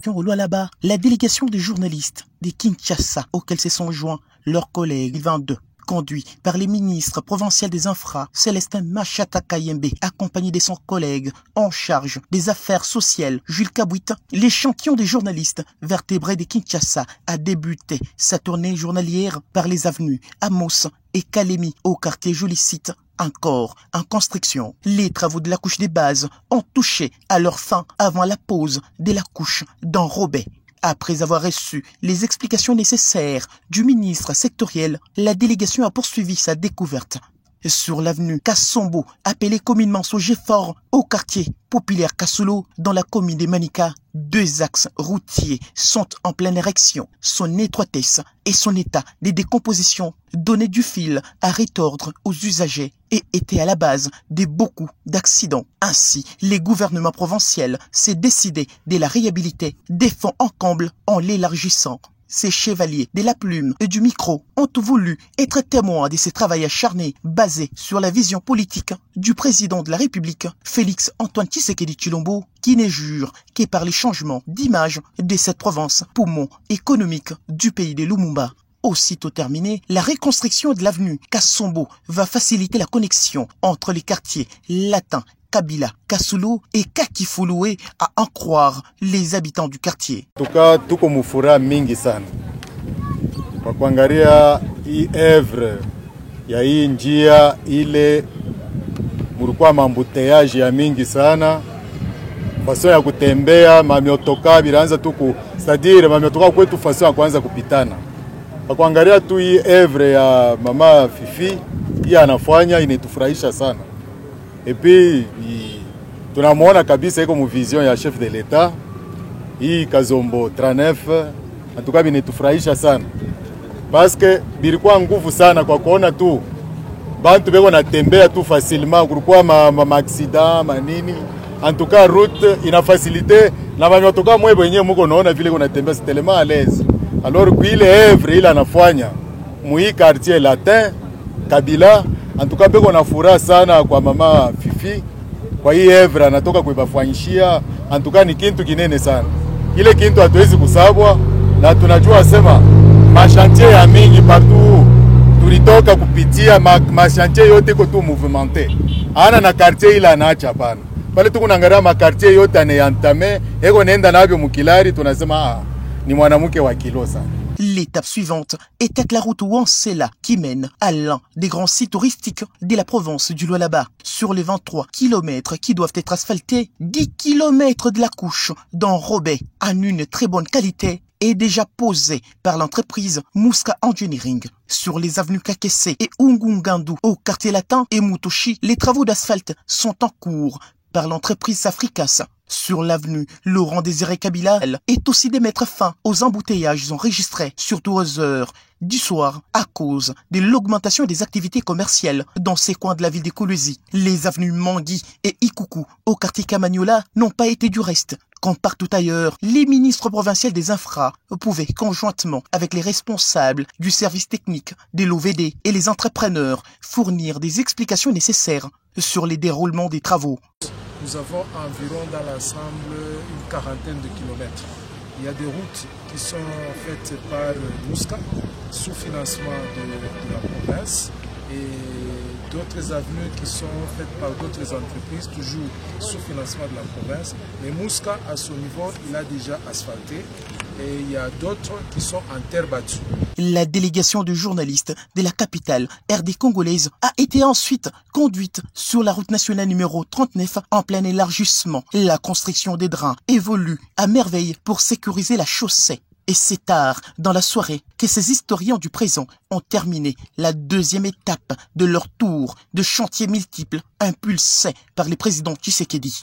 champions au Lualaba, la délégation des journalistes des Kinshasa, auxquels se sont joints leurs collègues 22, conduit par les ministres provinciaux des Infra, Célestin Machata Kayembe, accompagné de son collègue en charge des affaires sociales, Jules Kabouita, les champions des journalistes vertébrés de Kinshasa, a débuté sa tournée journalière par les avenues Amos et Kalemi au quartier Jolicite, encore en construction. Les travaux de la couche des bases ont touché à leur fin avant la pose de la couche d'enrobé. Après avoir reçu les explications nécessaires du ministre sectoriel, la délégation a poursuivi sa découverte sur l'avenue Kassombo, appelée communément Sogefort, au quartier populaire Kassulo, dans la commune de Manika. Deux axes routiers sont en pleine érection. Son étroitesse et son état de décomposition donnaient du fil à retordre aux usagers et étaient à la base de beaucoup d'accidents. Ainsi, les gouvernements provinciaux s'est décidé de la réhabiliter des fonds en comble en l'élargissant. Ces chevaliers de la plume et du micro ont voulu être témoins de ces travaux acharnés basés sur la vision politique du président de la République, Félix Antoine Tshisekedi Tshilombo, qui ne jure que par les changements d'image de cette province, poumon économique du pays de Lumumba. Aussitôt terminée, la reconstruction de l'avenue Kassombo va faciliter la connexion entre les quartiers latins Kabila, Kasulu et Kakifulue, à en croire les habitants du quartier. En tout cas, tuko mufura mingi sana kwa kuangalia hii evre ya hii njia ile, mulikuwa mambuteyaji ya mingi sana, faso ya kutembea mamiotoka bilanza tuku sadire mamiotoka kwetu faso ya kwanza kupitana. Kwa kuangalia tu hii evre ya mama Fifi, hii anafanya inetufurahisha sana. Et puis tunamuona kabisa iko mu vision ya chef de l'État hii Kazombo 39, en tout cas binetufurahisha sana parce que bilikuwa nguvu sana kwa kuona tu bantu beko natembea tu facilement, kulikuwa ma accident manini. En tout cas route ina facilité na banyotoka mwe benye muko naona vile kuna tembea c'est tellement à l'aise. Alors kuile evre ile anafanya mu hii quartier latin Kabila, en tout cas beko na furaha sana kwa mama Fifi. Kwa hii evra anatoka kuibafanyishia, en tout cas ni kintu kinene sana. Ile kintu hatuwezi kusabwa, na tunajua sema machantier ya mingi partout tulitoka kupitia machantier yote ko tu movementé. Ana na quartier ila anaacha pana. Pale tuko naangalia ma quartier yote aneantame, eko nenda nabyo mukilari, tunasema ni mwanamke wa kilo sana. L'étape suivante était la route Wansela qui mène à l'un des grands sites touristiques de la province du Lualaba. Sur les 23 km qui doivent être asphaltés, 10 km de la couche d'enrobé en une très bonne qualité est déjà posée par l'entreprise Muska Engineering. Sur les avenues Kakese et Ungungandu au quartier latin et Mutoshi, les travaux d'asphalte sont en cours par l'entreprise Africas. Sur l'avenue Laurent Désiré Kabila est aussi de mettre fin aux embouteillages enregistrés, surtout aux heures du soir, à cause de l'augmentation des activités commerciales dans ces coins de la ville de Kolwezi. Les avenues Mangui et Ikuku au quartier Kamanyola n'ont pas été du reste. Comme partout ailleurs, les ministres provinciaux des Infra pouvaient, conjointement avec les responsables du service technique de l'OVD et les entrepreneurs, fournir des explications nécessaires sur les déroulements des travaux. Nous avons environ dans l'ensemble une quarantaine de kilomètres. Il y a des routes qui sont faites par Muska, sous financement de la province, et d'autres avenues qui sont faites par d'autres entreprises, toujours sous financement de la province. Mais Muska, à son niveau, il a déjà asphalté, et il y a d'autres qui sont en terre battue. La délégation de journalistes de la capitale RD congolaise a été ensuite conduite sur la route nationale numéro 39 en plein élargissement. La construction des drains évolue à merveille pour sécuriser la chaussée. Et c'est tard dans la soirée que ces historiens du présent ont terminé la deuxième étape de leur tour de chantier multiple impulsé par les présidents Tshisekedi.